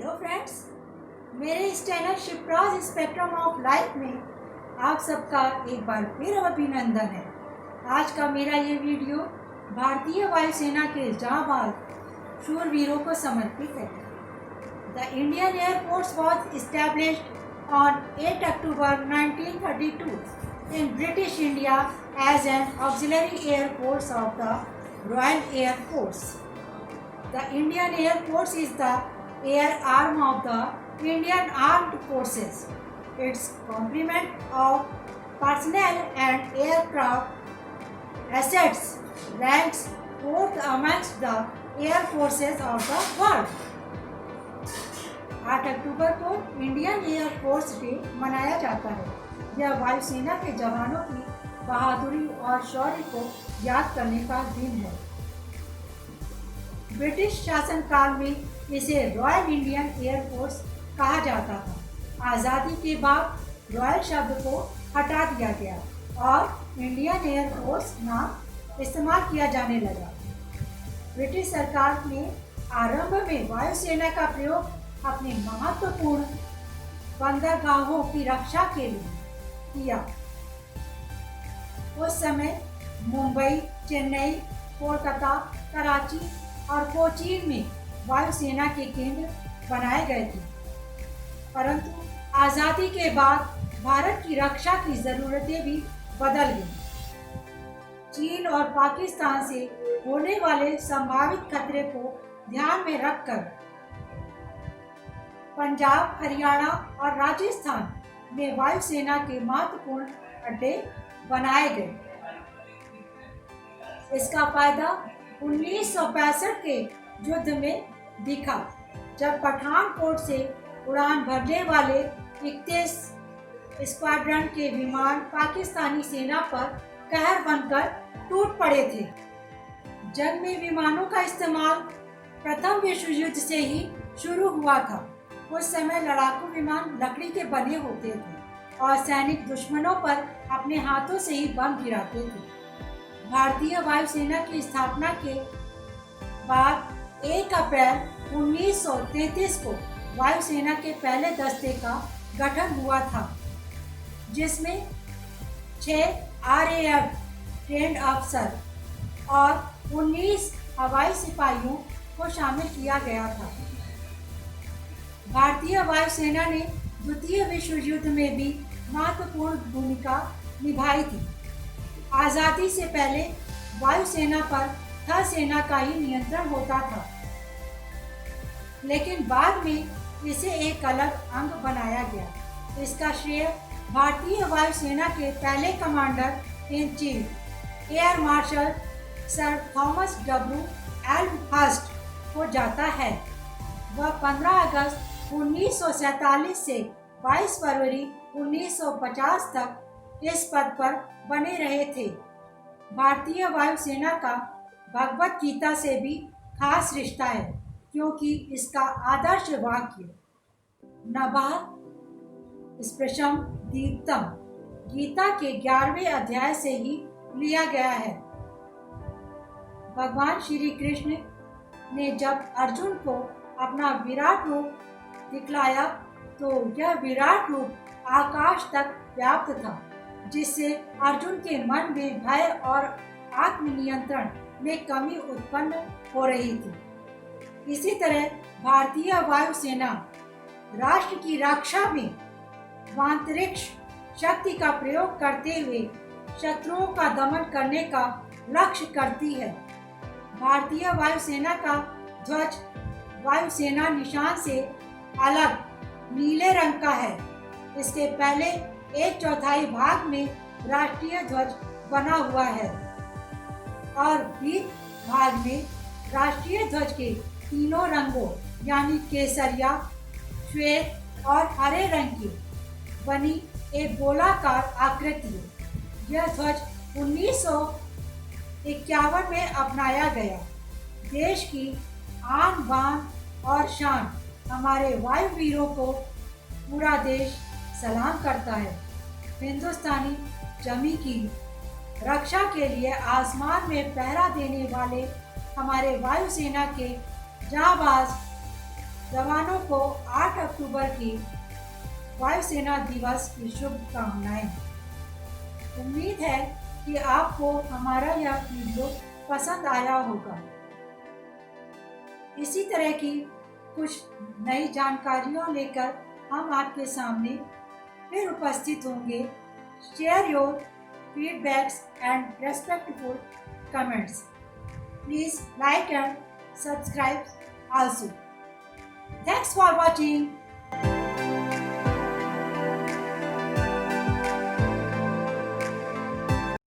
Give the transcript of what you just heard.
Hello friends, मेरे इस channel Shipra's spectrum of life में आप सबका एक बार फिर अभिनंदन है। आज का मेरा ये वीडियो भारतीय वायुसेना के जांबाज शूरवीरों को समर्पित है। The Indian air force was established on 8 October 1932 in British India as an auxiliary air force of the Royal Air Force. The Indian Air Force is the air arm of the Indian Armed Forces. Its complement of personnel and aircraft assets ranks fourth amongst the air forces of the world. 8 अक्टूबर को Indian air force day मनाया जाता है। यह वायुसेना के जवानों की बहादुरी और शौर्य को याद करने का दिन है। ब्रिटिश शासनकाल में इसे रॉयल इंडियन एयर फोर्स कहा जाता था। आज़ादी के बाद रॉयल शब्द को हटा दिया गया और इंडियन एयर फोर्स नाम इस्तेमाल किया जाने लगा। ब्रिटिश सरकार ने आरंभ में वायुसेना का प्रयोग अपने महत्वपूर्ण बंदरगाहों की रक्षा के लिए किया। उस समय मुंबई, चेन्नई, कोलकाता, कराची और कोचीन में वायुसेना के केंद्र बनाए गए थे। परंतु आज़ादी के बाद भारत की रक्षा की ज़रूरतें भी बदल गईं। चीन और पाकिस्तान से होने वाले संभावित खतरे को ध्यान में रखकर पंजाब, हरियाणा और राजस्थान में वायुसेना के महत्वपूर्ण अड्डे बनाए गए। इसका फायदा 1965 के युद्ध में दिखा, जब पठानकोट से उड़ान भरने वाले 31 स्क्वाड्रन के विमान पाकिस्तानी सेना पर कहर बनकर टूट पड़े थे। जंग में विमानों का इस्तेमाल प्रथम विश्व युद्ध से ही शुरू हुआ था। उस समय लड़ाकू विमान लकड़ी के बने होते थे और सैनिक दुश्मनों पर अपने हाथों से ही बम गिराते थे। भारतीय वायुसेना की स्थापना के बाद 1 अप्रैल 1933 को वायुसेना के पहले दस्ते का गठन हुआ था, जिसमें 6 RAF ट्रेंड अफसर और 19 हवाई सिपाहियों को शामिल किया गया था। भारतीय वायुसेना ने द्वितीय विश्व युद्ध में भी महत्वपूर्ण भूमिका निभाई थी। आज़ादी से पहले वायुसेना पर थल सेना का ही नियंत्रण होता था, लेकिन बाद में इसे एक अलग अंग बनाया गया। इसका श्रेय भारतीय वायुसेना के पहले commander in chief air marshal sir Thomas W. Elmhirst को जाता है। वह 15 अगस्त 1947 से 22 फरवरी 1950 तक इस पद पर बने रहे थे। भारतीय वायुसेना का भगवत गीता से भी खास रिश्ता है, क्योंकि इसका आदर्श वाक्य नभः स्पृशं दीप्तम् गीता के 11वें अध्याय से ही लिया गया है। भगवान श्री कृष्ण ने जब अर्जुन को अपना विराट रूप दिखलाया तो यह विराट रूप आकाश तक व्याप्त था, जिससे अर्जुन के मन में भय और आत्मनियंत्रण में कमी उत्पन्न हो रही थी। इसी तरह भारतीय वायुसेना राष्ट्र की रक्षा में अंतरिक्ष शक्ति का प्रयोग करते हुए शत्रुओं का दमन करने का लक्ष्य करती है। भारतीय वायुसेना का ध्वज वायुसेना निशान से अलग नीले रंग का है। इसके पहले 1/4 भाग में राष्ट्रीय ध्वज बना हुआ है और बीच भाग में राष्ट्रीय ध्वज के तीनों रंगों यानी केसरिया, श्वेत और हरे रंग की बनी एक गोलाकार आकृति है। यह ध्वज 1951 में अपनाया गया। देश की आन बान और शान हमारे वायुवीरों को पूरा देश सलाम करता है। हिंदुस्तानी जमी की रक्षा के लिए आसमान में पहरा देने वाले हमारे वायुसेना के जांबाज जवानों को 8 अक्टूबर की वायुसेना दिवस की शुभकामनाएं। उम्मीद है कि आपको हमारा यह वीडियो पसंद आया होगा। इसी तरह की कुछ नई जानकारियों लेकर हम आपके सामने फिर उपस्थित होंगे। Share your feedbacks and respectful comments. Please like and subscribe also. Thanks for watching.